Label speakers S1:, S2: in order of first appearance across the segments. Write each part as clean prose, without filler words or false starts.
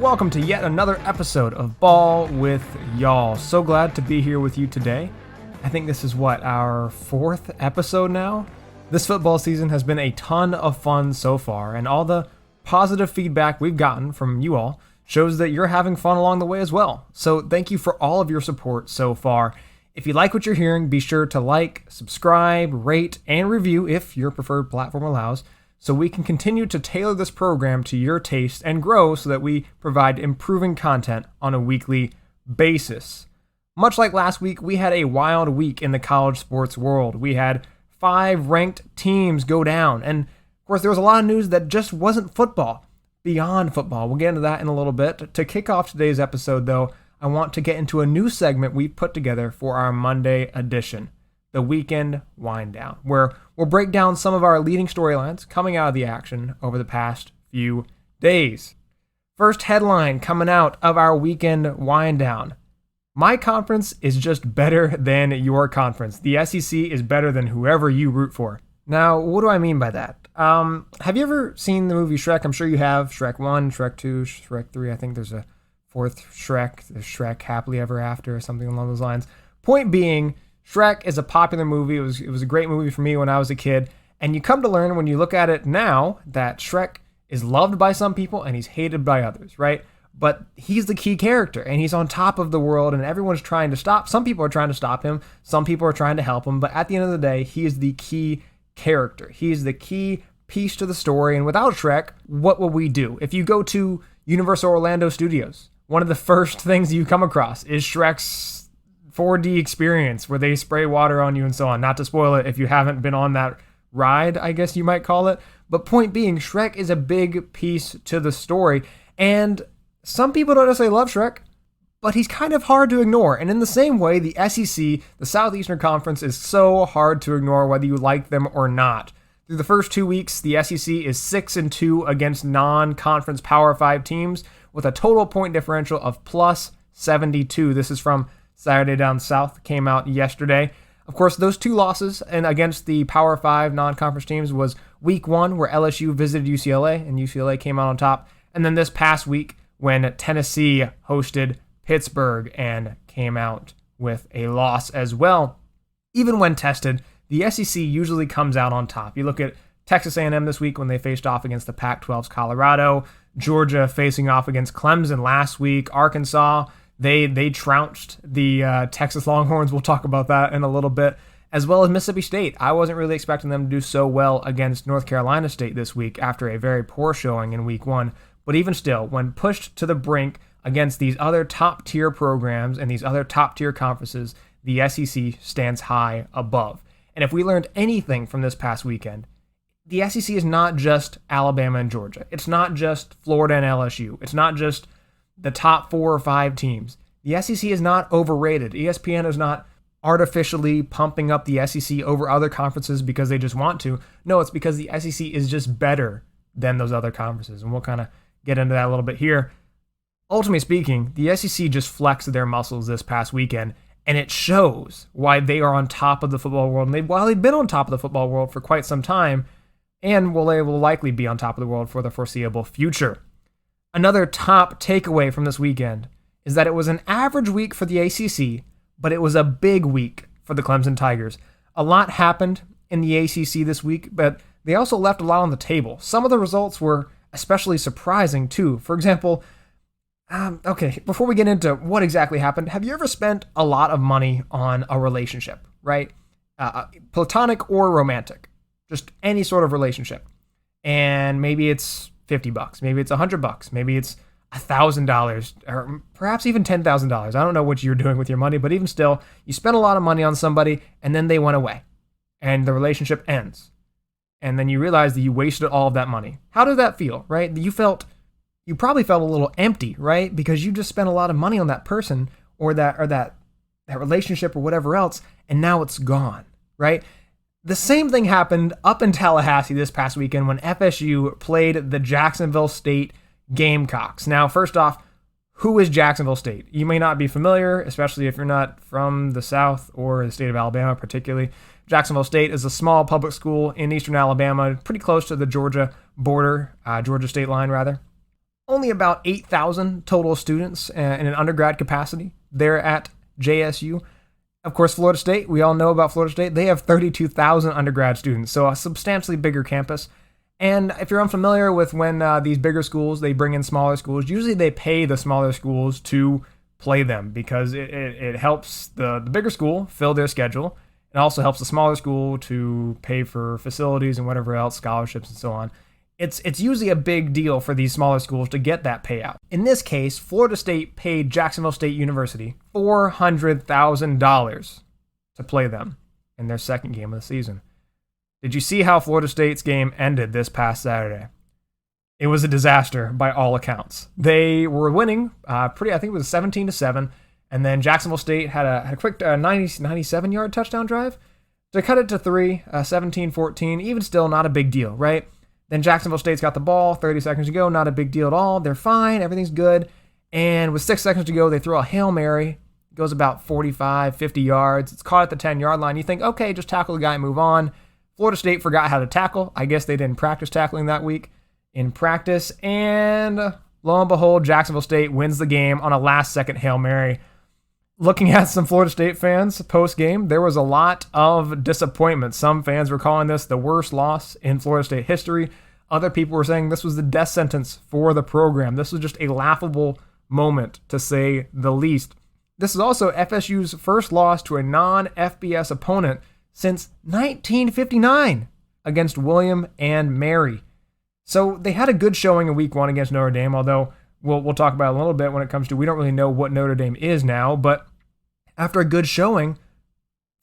S1: welcome to yet another episode of Ball with Y'all. So glad to be here with you today. I think this is our fourth episode now. This football season has been a ton of fun so far, and all the positive feedback we've gotten from you all shows that you're having fun along the way as well. So thank you for all of your support so far. If you like what you're hearing, be sure to like, subscribe, rate, and review if your preferred platform allows, so we can continue to tailor this program to your taste and grow so that we provide improving content on a weekly basis. Much like last week, we had a wild week in the college sports world. We had 5 ranked teams go down, and of course there was a lot of news that just wasn't football, beyond football. We'll get into that in a little bit. To kick off today's episode, though, I want to get into a new segment we put together for our Monday edition, the Weekend Wind Down, where we'll break down some of our leading storylines coming out of the action over the past few days. First headline coming out of our Weekend Wind Down: my conference is just better than your conference. The SEC is better than whoever you root for. Now, what do I mean by that? Have you ever seen the movie Shrek? I'm sure you have. Shrek 1, Shrek 2, Shrek 3. I think there's a fourth Shrek, the Shrek Happily Ever After, or something along those lines. Point being, Shrek is a popular movie. It was a great movie for me when I was a kid. And you come to learn when you look at it now that Shrek is loved by some people and he's hated by others, right? But he's the key character and he's on top of the world and everyone's trying to stop. Some people are trying to stop him. Some people are trying to help him. But at the end of the day, he is the key character. He's the key piece to the story. And without Shrek, what will we do? If you go to Universal Orlando Studios, one of the first things you come across is Shrek's 4D experience where they spray water on you and so on. Not to spoil it if you haven't been on that ride, I guess you might call it. But point being, Shrek is a big piece to the story. And some people don't necessarily love Shrek, but he's kind of hard to ignore. And in the same way, the SEC, the Southeastern Conference, is so hard to ignore whether you like them or not. Through the first 2 weeks, the SEC is 6-2 against non-conference Power 5 teams with a total point differential of plus 72. This is from Saturday Down South, came out yesterday. Of course, those 2 losses and against the Power 5 non-conference teams was week 1 where LSU visited UCLA and UCLA came out on top. And then this past week when Tennessee hosted Pittsburgh and came out with a loss as well. Even when tested, the SEC usually comes out on top. You look at Texas A&M this week when they faced off against the Pac-12's Colorado, Georgia facing off against Clemson last week, Arkansas, they trounced the Texas Longhorns. We'll talk about that in a little bit, as well as Mississippi State. I wasn't really expecting them to do so well against North Carolina State this week after a very poor showing in week 1. But even still, when pushed to the brink against these other top-tier programs and these other top-tier conferences, the SEC stands high above. And if we learned anything from this past weekend, the SEC is not just Alabama and Georgia. It's not just Florida and LSU. It's not just the top 4 or 5 teams. The SEC is not overrated. ESPN is not artificially pumping up the SEC over other conferences because they just want to. No, it's because the SEC is just better than those other conferences. And we'll kind of get into that a little bit here. Ultimately speaking, the SEC just flexed their muscles this past weekend, and it shows why they are on top of the football world. And while they've been on top of the football world for quite some time, and will likely be on top of the world for the foreseeable future. Another top takeaway from this weekend is that it was an average week for the ACC, but it was a big week for the Clemson Tigers. A lot happened in the ACC this week, but they also left a lot on the table. Some of the results were especially surprising, too. For example, before we get into what exactly happened, have you ever spent a lot of money on a relationship, right? Platonic or romantic, just any sort of relationship. And maybe it's $50, maybe it's $100, maybe it's $1,000, or perhaps even $10,000. I don't know what you're doing with your money, but even still, you spent a lot of money on somebody and then they went away and the relationship ends. And then you realize that you wasted all of that money. How did that feel, right? You probably felt a little empty, right? Because you just spent a lot of money on that person or that relationship or whatever else, and now it's gone, right? The same thing happened up in Tallahassee this past weekend when FSU played the Jacksonville State Gamecocks. Now, first off, who is Jacksonville State? You may not be familiar, especially if you're not from the South or the state of Alabama particularly. Jacksonville State is a small public school in eastern Alabama, pretty close to the Georgia border, Georgia state line rather. only about 8,000 total students in an undergrad capacity there at JSU. Of course, Florida State, we all know about Florida State. They have 32,000 undergrad students, so a substantially bigger campus. And if you're unfamiliar with when these bigger schools, they bring in smaller schools, usually they pay the smaller schools to play them because it helps the bigger school fill their schedule. It also helps the smaller school to pay for facilities and whatever else, scholarships and so on. It's usually a big deal for these smaller schools to get that payout. In this case, Florida State paid Jacksonville State University $400,000 to play them in their second game of the season. Did you see how Florida State's game ended this past Saturday? It was a disaster by all accounts. They were winning I think it was 17-7, and then Jacksonville State had a quick 97-yard touchdown drive to cut it to 3, 17-14, even still not a big deal, right? Then Jacksonville State's got the ball, 30 seconds to go, not a big deal at all. They're fine, everything's good. And with 6 seconds to go, they throw a Hail Mary. It goes about 45, 50 yards. It's caught at the 10-yard line. You think, okay, just tackle the guy and move on. Florida State forgot how to tackle. I guess they didn't practice tackling that week in practice. And lo and behold, Jacksonville State wins the game on a last-second Hail Mary. Looking at some Florida State fans post-game, there was a lot of disappointment. Some fans were calling this the worst loss in Florida State history. Other people were saying this was the death sentence for the program. This was just a laughable moment, to say the least. This is also FSU's first loss to a non-FBS opponent since 1959 against William and Mary. So they had a good showing in week 1 against Notre Dame, although we'll talk about it a little bit when it comes to we don't really know what Notre Dame is now, but after a good showing,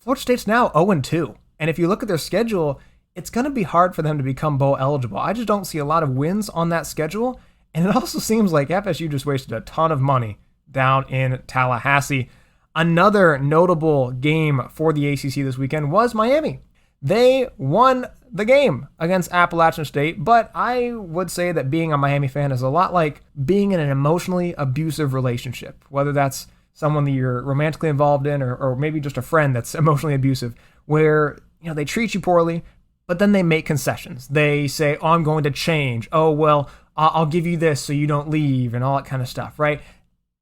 S1: Florida State's now 0-2. And if you look at their schedule, it's going to be hard for them to become bowl eligible. I just don't see a lot of wins on that schedule. And it also seems like FSU just wasted a ton of money down in Tallahassee. Another notable game for the ACC this weekend was Miami. They won the game against Appalachian State, but I would say that being a Miami fan is a lot like being in an emotionally abusive relationship, whether that's someone that you're romantically involved in or maybe just a friend that's emotionally abusive, where they treat you poorly, but then they make concessions. They say, oh, I'm going to change. Oh, well, I'll give you this so you don't leave and all that kind of stuff, right?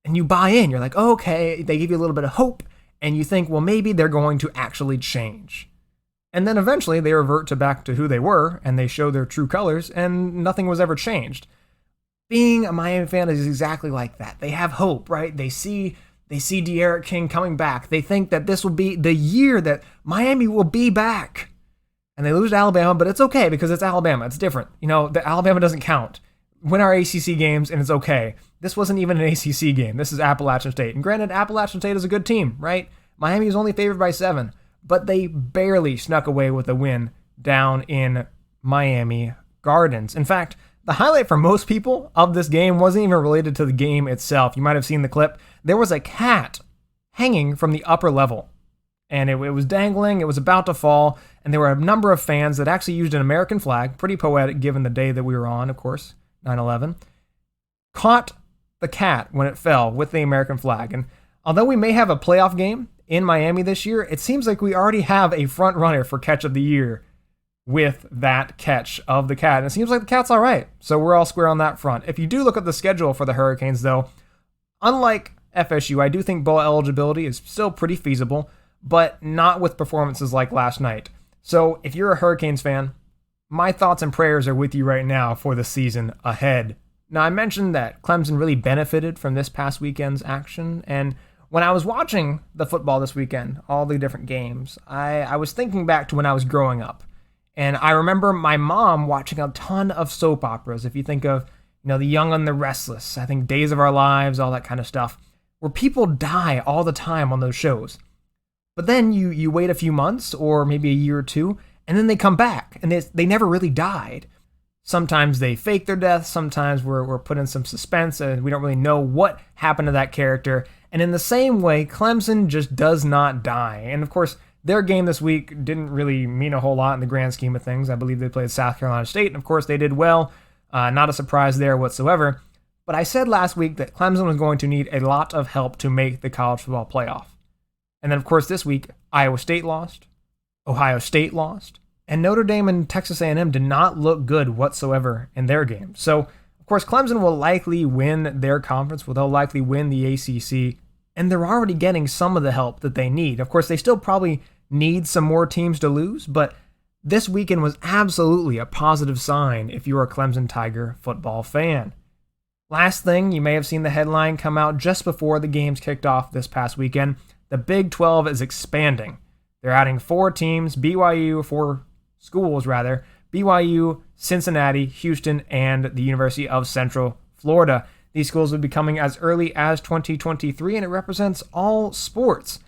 S1: And you buy in. You're like, oh, okay, they give you a little bit of hope, and you think, well, maybe they're going to actually change. And then eventually they revert back to who they were, and they show their true colors, and nothing was ever changed. Being a Miami fan is exactly like that. They have hope, right? They see De'Aaron King coming back. They think that this will be the year that Miami will be back. And they lose to Alabama, but it's okay because it's Alabama. It's different. The Alabama doesn't count. Win our ACC games, and it's okay. This wasn't even an ACC game. This is Appalachian State. And granted, Appalachian State is a good team, right? Miami is only favored by 7, but they barely snuck away with a win down in Miami Gardens. In fact, the highlight for most people of this game wasn't even related to the game itself. You might have seen the clip. There was a cat hanging from the upper level, and it was dangling. It was about to fall, and there were a number of fans that actually used an American flag, pretty poetic given the day that we were on, of course, 9/11, caught the cat when it fell with the American flag. And although we may have a playoff game in Miami this year, it seems like we already have a front runner for catch of the year with that catch of the cat. And it seems like the cat's all right. So we're all square on that front. If you do look at the schedule for the Hurricanes, though, unlike FSU, I do think bowl eligibility is still pretty feasible, but not with performances like last night. So if you're a Hurricanes fan, my thoughts and prayers are with you right now for the season ahead. Now, I mentioned that Clemson really benefited from this past weekend's action, and when I was watching the football this weekend, all the different games, I was thinking back to when I was growing up. And I remember my mom watching a ton of soap operas. If you think of, The Young and the Restless, I think Days of Our Lives, all that kind of stuff, where people die all the time on those shows. But then you wait a few months or maybe a year or two, and then they come back, and they never really died. Sometimes they fake their death. Sometimes we're put in some suspense, and we don't really know what happened to that character. And in the same way, Clemson just does not die. And of course, their game this week didn't really mean a whole lot in the grand scheme of things. I believe they played South Carolina State, and of course they did well. Not a surprise there whatsoever. But I said last week that Clemson was going to need a lot of help to make the college football playoff. And then, of course, this week, Iowa State lost, Ohio State lost, and Notre Dame and Texas A&M did not look good whatsoever in their game. So, Of course, Clemson will likely win their conference, they'll likely win the ACC, and they're already getting some of the help that they need. Of course, they still probably need some more teams to lose, but this weekend was absolutely a positive sign if you're a Clemson Tiger football fan. Last thing, you may have seen the headline come out just before the games kicked off this past weekend. The Big 12 is expanding. They're adding 4 teams, four schools, BYU, Cincinnati, Houston, and the University of Central Florida. These schools will be coming as early as 2023, and it represents all sports.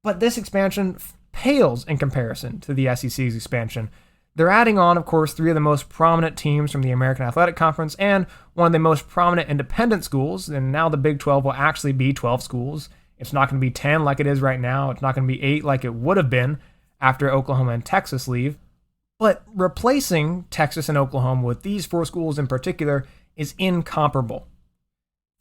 S1: But this expansion pales in comparison to the SEC's expansion. They're adding on, of course, 3 of the most prominent teams from the American Athletic Conference and one of the most prominent independent schools, and now the Big 12 will actually be 12 schools. It's not going to be 10 like it is right now. It's not going to be 8 like it would have been after Oklahoma and Texas leave. But replacing Texas and Oklahoma with these 4 schools in particular is incomparable.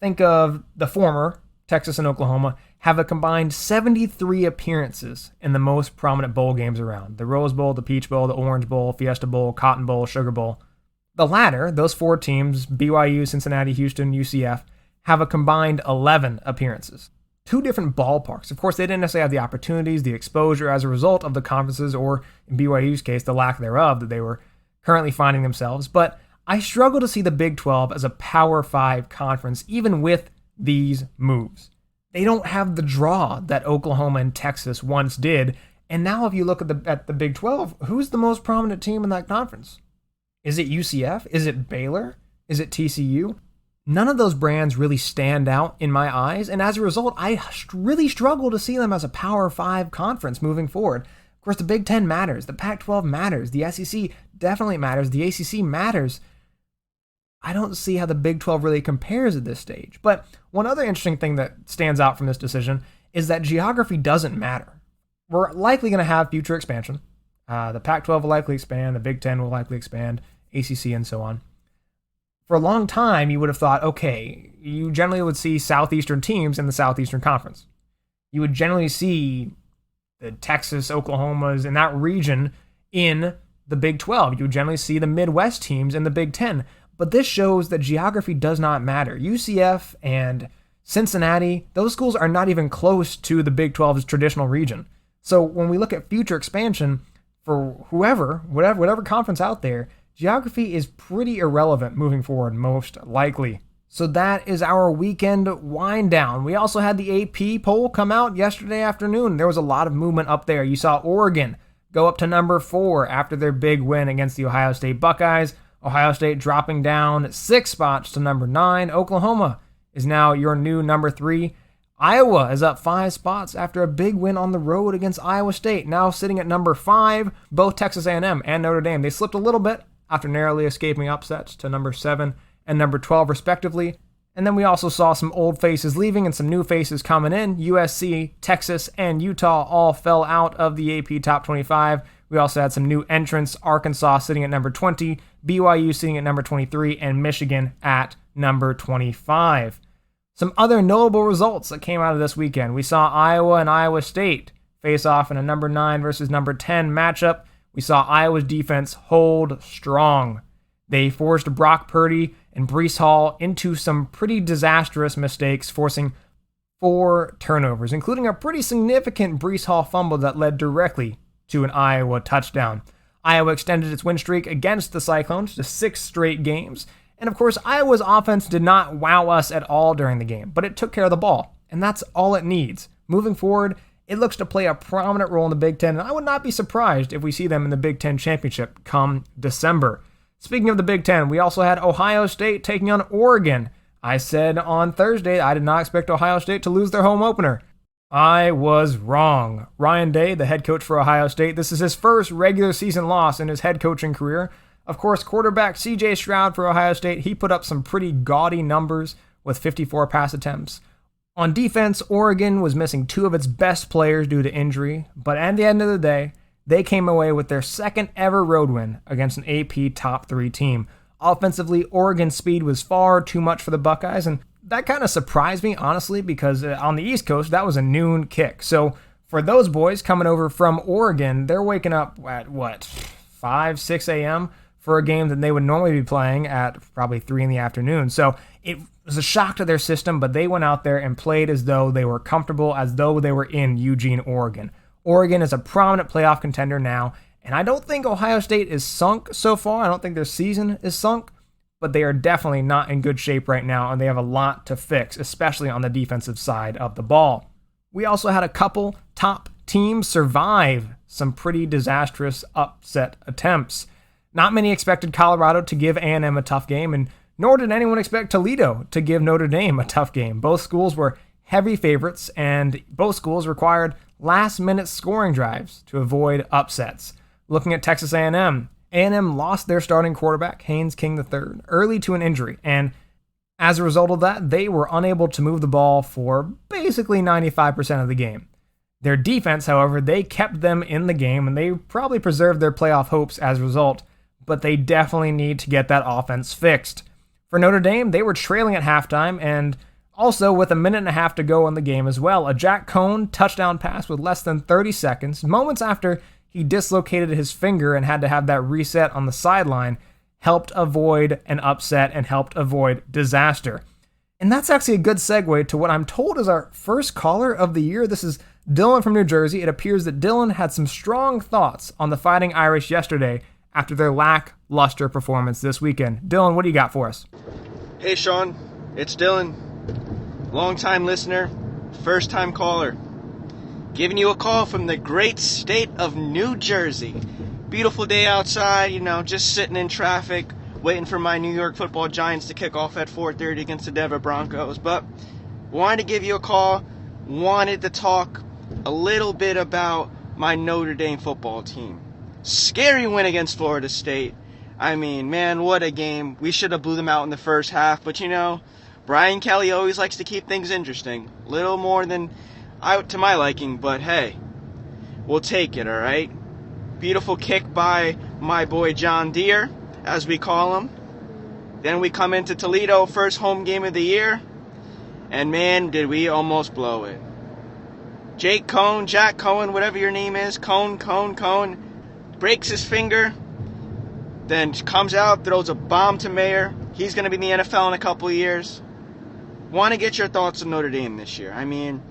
S1: Think of the former, Texas and Oklahoma, have a combined 73 appearances in the most prominent bowl games around. The Rose Bowl, the Peach Bowl, the Orange Bowl, Fiesta Bowl, Cotton Bowl, Sugar Bowl. The latter, those 4 teams, BYU, Cincinnati, Houston, UCF, have a combined 11 appearances. 2 different ballparks. Of course, they didn't necessarily have the opportunities, the exposure as a result of the conferences, or in BYU's case, the lack thereof that they were currently finding themselves. But I struggle to see the Big 12 as a Power 5 conference, even with these moves. They don't have the draw that Oklahoma and Texas once did. And now if you look at the Big 12, who's the most prominent team in that conference? Is it UCF? Is it Baylor? Is it TCU? None of those brands really stand out in my eyes, and as a result, I really struggle to see them as a Power 5 conference moving forward. Of course, the Big 10 matters, the Pac-12 matters, the SEC definitely matters, the ACC matters. I don't see how the Big 12 really compares at this stage. But one other interesting thing that stands out from this decision is that geography doesn't matter. We're likely going to have future expansion. The Pac-12 will likely expand, the Big 10 will likely expand, ACC, and so on. For a long time, you would have thought, okay, you generally would see Southeastern teams in the Southeastern Conference. You would generally see the Texas, Oklahomas, and that region in the Big 12. You would generally see the Midwest teams in the Big 10. But this shows that geography does not matter. UCF and Cincinnati, those schools are not even close to the Big 12's traditional region. So when we look at future expansion for whatever conference out there, geography is pretty irrelevant moving forward, most likely. So that is our weekend wind down. We also had the AP poll come out yesterday afternoon. There was a lot of movement up there. You saw Oregon go up to number 4 after their big win against the Ohio State Buckeyes. Ohio State dropping down 6 spots to number 9. Oklahoma is now your new number 3. Iowa is up 5 spots after a big win on the road against Iowa State, now sitting at number 5. Both Texas A&M and Notre Dame, they slipped a little bit after narrowly escaping upsets to number 7 and number 12 respectively. And then we also saw some old faces leaving and some new faces coming in. USC, Texas, and Utah all fell out of the AP Top 25. We also had some new entrants, Arkansas sitting at number 20, BYU sitting at number 23, and Michigan at number 25. Some other notable results that came out of this weekend. We saw Iowa and Iowa State face off in a number 9 versus number 10 matchup. We saw Iowa's defense hold strong. They forced Brock Purdy and Breece Hall into some pretty disastrous mistakes, forcing 4 turnovers, including a pretty significant Breece Hall fumble that led directly to an Iowa touchdown. Iowa extended its win streak against the Cyclones to 6 straight games. And of course, Iowa's offense did not wow us at all during the game, but it took care of the ball, and that's all it needs. Moving forward, it looks to play a prominent role in the Big Ten, and I would not be surprised if we see them in the Big Ten Championship come December. Speaking of the Big Ten, we also had Ohio State taking on Oregon. I said on Thursday I did not expect Ohio State to lose their home opener. I was wrong. Ryan Day, the head coach for Ohio State, this is his first regular season loss in his head coaching career. Of course, quarterback C.J. Stroud for Ohio State, he put up some pretty gaudy numbers with 54 pass attempts. On defense, Oregon was missing 2 of its best players due to injury, but at the end of the day, they came away with their second ever road win against an AP top 3 team. Offensively, Oregon's speed was far too much for the Buckeyes, and that kind of surprised me, honestly, because on the East Coast, that was a noon kick. So for those boys coming over from Oregon, they're waking up at, 5, 6 a.m. for a game that they would normally be playing at probably 3 in the afternoon. So it was a shock to their system, but they went out there and played as though they were comfortable, as though they were in Eugene, Oregon. Oregon is a prominent playoff contender now, and I don't think Ohio State is sunk so far. I don't think their season is sunk, but they are definitely not in good shape right now, and they have a lot to fix, especially on the defensive side of the ball. We also had a couple top teams survive some pretty disastrous upset attempts. Not many expected Colorado to give A&M a tough game, and nor did anyone expect Toledo to give Notre Dame a tough game. Both schools were heavy favorites, and both schools required last-minute scoring drives to avoid upsets. Looking at Texas A&M lost their starting quarterback, Haynes King III, early to an injury, and as a result of that, they were unable to move the ball for basically 95% of the game. Their defense, however, they kept them in the game, and they probably preserved their playoff hopes as a result, but they definitely need to get that offense fixed. For Notre Dame, they were trailing at halftime, and also with a minute and a half to go in the game as well. A Jack Cohn touchdown pass with less than 30 seconds, moments after he dislocated his finger and had to have that reset on the sideline, helped avoid an upset and helped avoid disaster. And that's actually a good segue to what I'm told is our first caller of the year. This is Dylan from New Jersey. It appears that Dylan had some strong thoughts on the Fighting Irish yesterday after their lackluster performance this weekend. Dylan, what do you got for us?
S2: Hey Sean, it's Dylan. Long-time listener, first-time caller. Giving you a call from the great state of New Jersey. Beautiful day outside, just sitting in traffic, waiting for my New York Football Giants to kick off at 4:30 against the Denver Broncos. But wanted to give you a call, wanted to talk a little bit about my Notre Dame football team. Scary win against Florida State. I mean, man, what a game. We should have blew them out in the first half, but Brian Kelly always likes to keep things interesting. Little more than to my liking, but hey, we'll take it, all right? Beautiful kick by my boy John Deere, as we call him. Then we come into Toledo, first home game of the year, and man, did we almost blow it. Jack Cohen, whatever your name is, Cohen, breaks his finger, then comes out, throws a bomb to Mayer. He's going to be in the NFL in a couple of years. Want to get your thoughts on Notre Dame this year. I mean,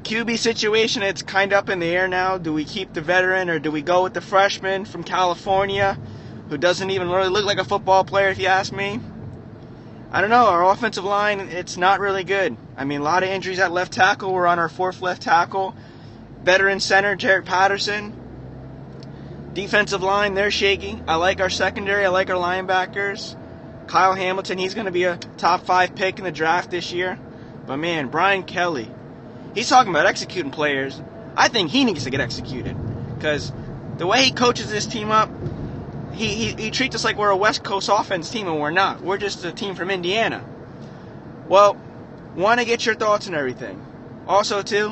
S2: QB situation, it's kind of up in the air now. Do we keep the veteran or do we go with the freshman from California who doesn't even really look like a football player, if you ask me? I don't know. Our offensive line, it's not really good. I mean, a lot of injuries at left tackle. We're on our fourth left tackle. Veteran center, Jarrett Patterson. Defensive line, they're shaky. I like our secondary. I like our linebackers. Kyle Hamilton, he's going to be a top 5 pick in the draft this year. But man, Brian Kelly, he's talking about executing players. I think he needs to get executed. Because the way he coaches this team up, he treats us like we're a West Coast offense team, and we're not. We're just a team from Indiana. Well, want to get your thoughts on everything. Also, too,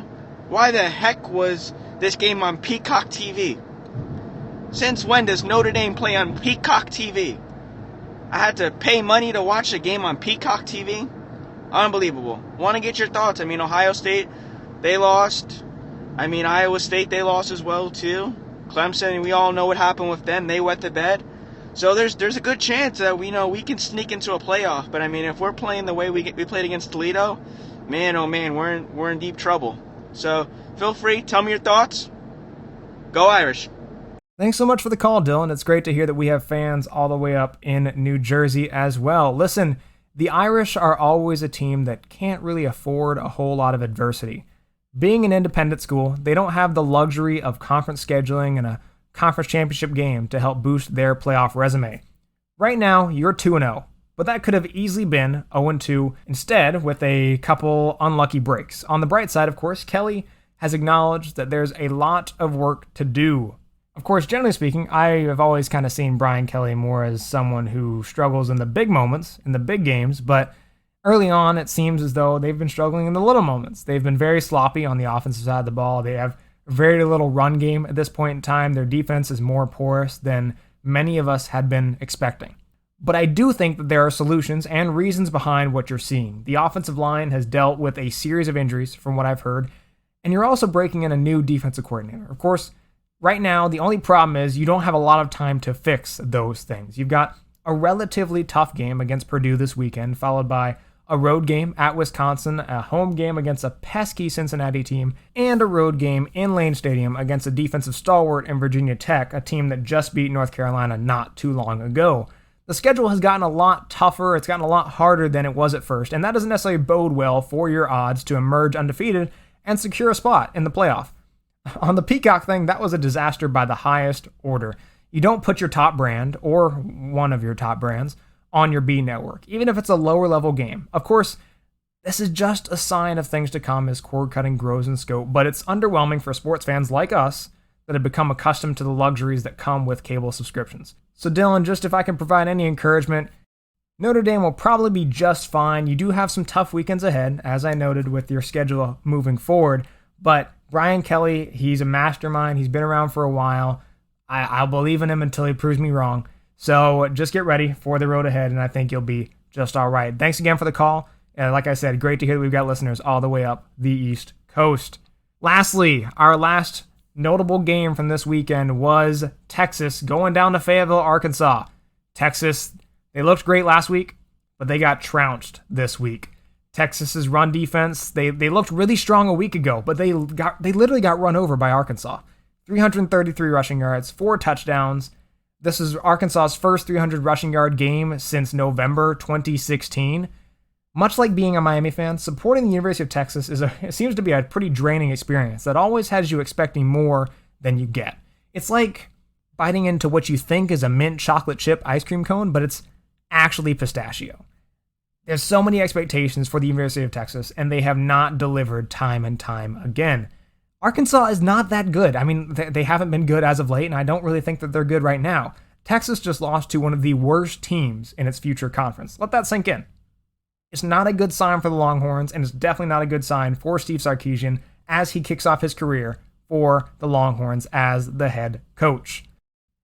S2: why the heck was this game on Peacock TV? Since when does Notre Dame play on Peacock TV? I had to pay money to watch the game on Peacock TV? Unbelievable. Want to get your thoughts. I mean, Ohio State, they lost. I mean, Iowa State, they lost as well, too. Clemson, we all know what happened with them. They wet the bed. So there's a good chance that we can sneak into a playoff. But, I mean, if we're playing the way we played against Toledo, man, oh, man, we're in deep trouble. So feel free. Tell me your thoughts. Go Irish.
S1: Thanks so much for the call, Dylan. It's great to hear that we have fans all the way up in New Jersey as well. Listen, the Irish are always a team that can't really afford a whole lot of adversity. Being an independent school, they don't have the luxury of conference scheduling and a conference championship game to help boost their playoff resume. Right now, you're 2-0, but that could have easily been 0-2 instead with a couple unlucky breaks. On the bright side, of course, Kelly has acknowledged that there's a lot of work to do. Of course, generally speaking, I have always kind of seen Brian Kelly more as someone who struggles in the big moments, in the big games, but early on, it seems as though they've been struggling in the little moments. They've been very sloppy on the offensive side of the ball. They have very little run game at this point in time. Their defense is more porous than many of us had been expecting. But I do think that there are solutions and reasons behind what you're seeing. The offensive line has dealt with a series of injuries, from what I've heard, and you're also breaking in a new defensive coordinator. Of course, Right now, the only problem is you don't have a lot of time to fix those things. You've got a relatively tough game against Purdue this weekend, followed by a road game at Wisconsin, a home game against a pesky Cincinnati team, and a road game in Lane Stadium against a defensive stalwart in Virginia Tech, a team that just beat North Carolina not too long ago. The schedule has gotten a lot tougher, it's gotten a lot harder than it was at first, and that doesn't necessarily bode well for your odds to emerge undefeated and secure a spot in the playoff. On the Peacock thing, that was a disaster by the highest order. You don't put your top brand, or one of your top brands, on your B network, even if it's a lower level game. Of course, this is just a sign of things to come as cord cutting grows in scope, but it's underwhelming for sports fans like us that have become accustomed to the luxuries that come with cable subscriptions. So Dylan, just if I can provide any encouragement, Notre Dame will probably be just fine. You do have some tough weekends ahead, as I noted with your schedule moving forward, but Brian Kelly, he's a mastermind. He's been around for a while. I'll believe in him until he proves me wrong. So just get ready for the road ahead, and I think you'll be just all right. Thanks again for the call. Like I said, great to hear that we've got listeners all the way up the East Coast. Lastly, our last notable game from this weekend was Texas going down to Fayetteville, Arkansas. Texas, they looked great last week, but they got trounced this week. Texas's run defense, they looked really strong a week ago, but they literally got run over by Arkansas. 333 rushing yards, 4 touchdowns. This is Arkansas's first 300 rushing yard game since November 2016. Much like being a Miami fan, supporting the University of Texas it seems to be a pretty draining experience that always has you expecting more than you get. It's like biting into what you think is a mint chocolate chip ice cream cone, but it's actually pistachio. There's so many expectations for the University of Texas, and they have not delivered time and time again. Arkansas is not that good. I mean, they haven't been good as of late, and I don't really think that they're good right now. Texas just lost to one of the worst teams in its future conference. Let that sink in. It's not a good sign for the Longhorns, and it's definitely not a good sign for Steve Sarkisian as he kicks off his career for the Longhorns as the head coach.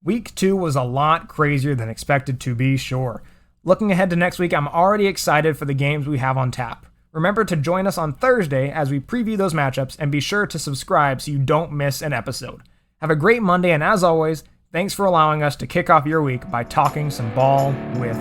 S1: Week 2 was a lot crazier than expected, to be sure. Looking ahead to next week, I'm already excited for the games we have on tap. Remember to join us on Thursday as we preview those matchups, and be sure to subscribe so you don't miss an episode. Have a great Monday, and as always, thanks for allowing us to kick off your week by talking some ball with